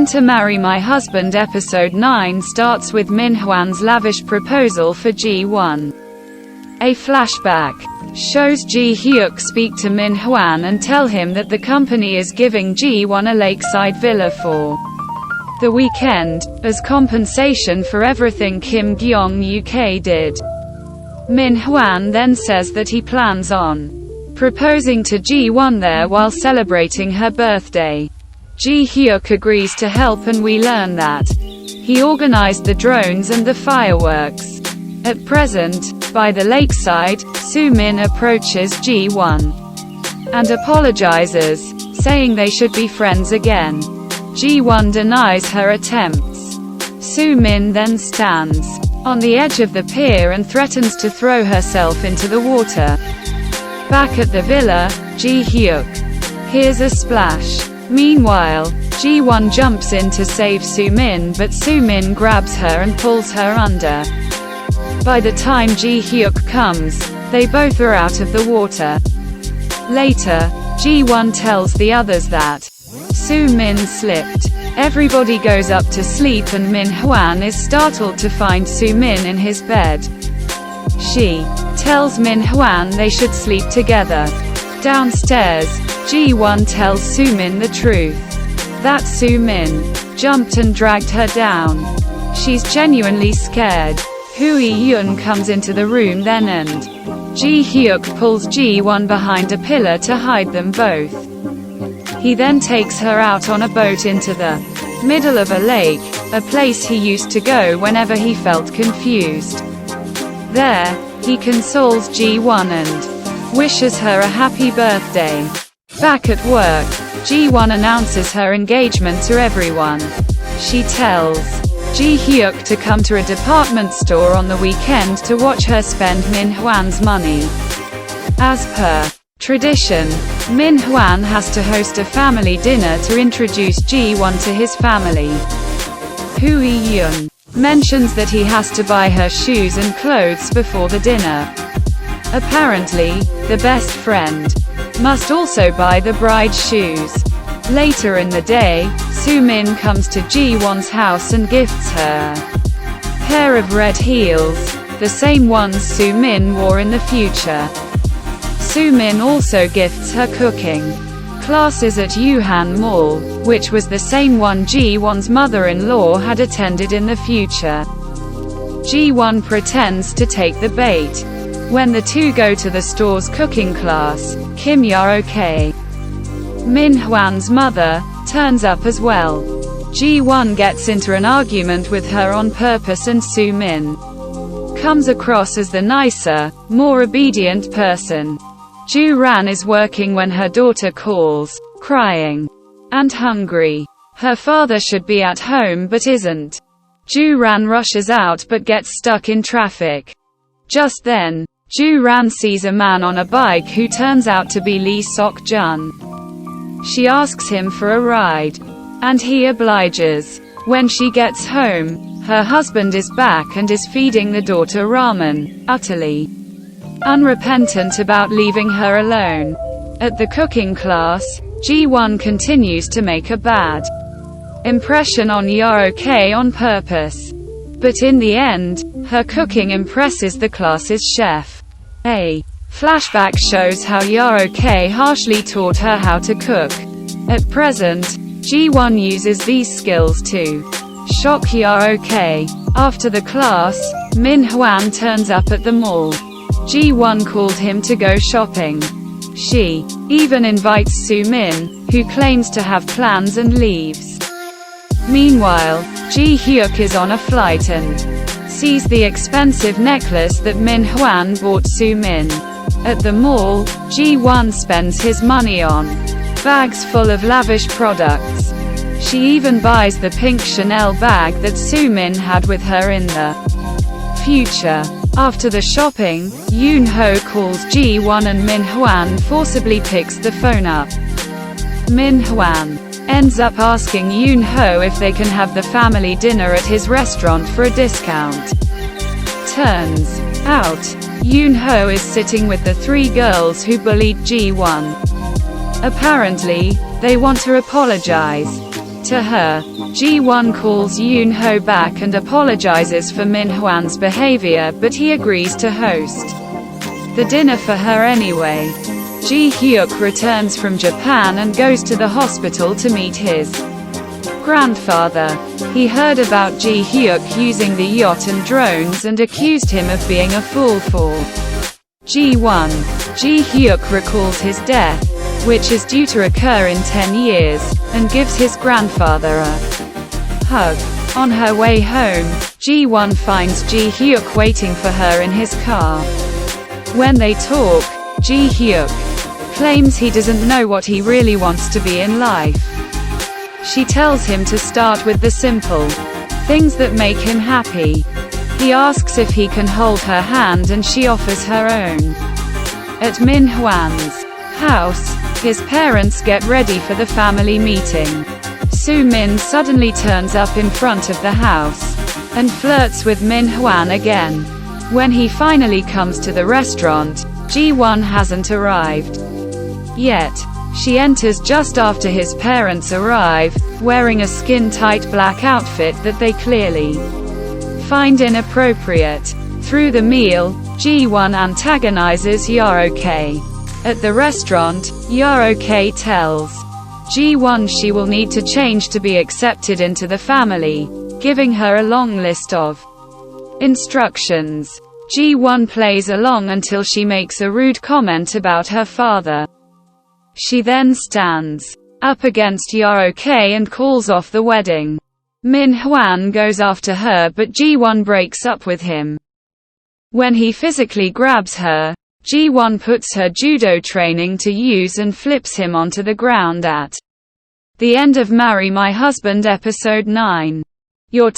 Going to Marry My Husband episode 9 starts with Min Hwan's lavish proposal for Ji-won. A flashback shows Ji Hyuk speak to Min Hwan and tell him that the company is giving Ji-won a lakeside villa for the weekend, as compensation for everything Kim Gyeong-UK did. Min Hwan then says that he plans on proposing to Ji-won there while celebrating her birthday. Ji Hyuk agrees to help, and we learn that he organized the drones and the fireworks. At present, by the lakeside, Soo-min approaches Ji-won and apologizes, saying they should be friends again. Ji-won denies her attempts. Soo-min then stands on the edge of the pier and threatens to throw herself into the water. Back at the villa, Ji Hyuk hears a splash. Meanwhile, Ji-won jumps in to save Soo-min, but Soo-min grabs her and pulls her under. By the time Ji Hyuk comes, they both are out of the water. Later, Ji-won tells the others that Soo-min slipped. Everybody goes up to sleep and Min Hwan is startled to find Soo-min in his bed. She tells Min Hwan they should sleep together. Downstairs, Ji-won tells Soo-min the truth, that Soo-min jumped and dragged her down. She's genuinely scared. Hu Yi-yun comes into the room then and Ji Hyuk pulls Ji-won behind a pillar to hide them both. He then takes her out on a boat into the middle of a lake, a place he used to go whenever he felt confused. There, he consoles Ji-won and wishes her a happy birthday. Back at work, Ji-won announces her engagement to everyone. She tells Ji Hyuk to come to a department store on the weekend to watch her spend Min Hwan's money. As per tradition, Min Hwan has to host a family dinner to introduce Ji-won to his family. Hu Yi-yun mentions that he has to buy her shoes and clothes before the dinner. Apparently, the best friend must also buy the bride's shoes. Later in the day, Soo-min comes to Ji-won's house and gifts her a pair of red heels, the same ones Soo-min wore in the future. Soo-min also gifts her cooking classes at Yuhan Mall, which was the same one Ji-won's mother-in-law had attended in the future. Ji-won pretends to take the bait. When the two go to the store's cooking class, Kim Ya-ok, Min Hwan's mother, turns up as well. Ji-won gets into an argument with her on purpose and Soo-min comes across as the nicer, more obedient person. Ju-ran is working when her daughter calls, crying and hungry. Her father should be at home but isn't. Ju-ran rushes out but gets stuck in traffic. Just then, Ju-ran sees a man on a bike who turns out to be Lee Sok-jun. She asks him for a ride, and he obliges. When she gets home, her husband is back and is feeding the daughter ramen, utterly unrepentant about leaving her alone. At the cooking class, Ji-won continues to make a bad impression on Ya-ok on purpose. But in the end, her cooking impresses the class's chef. A flashback shows how Ya-ok harshly taught her how to cook. At present, Ji-won uses these skills to shock Ya-ok. After the class, Min Hwan turns up at the mall. Ji-won called him to go shopping. She even invites Soo-min, who claims to have plans, and leaves. Meanwhile, Ji Hyuk is on a flight and sees the expensive necklace that Min Hwan bought Soo-min. At the mall, Ji-won spends his money on bags full of lavish products. She even buys the pink Chanel bag that Soo-min had with her in the future. After the shopping, Yoon-ho calls Ji-won and Min Hwan forcibly picks the phone up. Min Hwan ends up asking Yoon-ho if they can have the family dinner at his restaurant for a discount. Turns out, Yoon-ho is sitting with the three girls who bullied Ji-won. Apparently, they want to apologize To her, Ji-won calls Yoon-ho back and apologizes for Min-hwan's behavior, but he agrees to host the dinner for her anyway. Ji-hyuk returns from Japan and goes to the hospital to meet his grandfather. He heard about Ji-hyuk using the yacht and drones and accused him of being a fool for Ji-won. Ji-hyuk recalls his death, which is due to occur in 10 years, and gives his grandfather a hug. On her way home, Ji-won finds Ji-hyuk waiting for her in his car. When they talk, Ji-hyuk claims he doesn't know what he really wants to be in life. She tells him to start with the simple things that make him happy. He asks if he can hold her hand and she offers her own. At Min-hwan's house, his parents get ready for the family meeting. Soo-min suddenly turns up in front of the house and flirts with Min-hwan again. When he finally comes to the restaurant, Ji-won hasn't arrived yet. She enters just after his parents arrive, wearing a skin-tight black outfit that they clearly find inappropriate. Through the meal, Ji-won antagonizes Yeok. At the restaurant, Yeok tells Ji-won she will need to change to be accepted into the family, giving her a long list of instructions. Ji-won plays along until she makes a rude comment about her father. She then stands up against Yeok and calls off the wedding. Min-hwan goes after her but Ji-won breaks up with him. When he physically grabs her, Ji-won puts her judo training to use and flips him onto the ground at the end of Marry My Husband episode 9. Your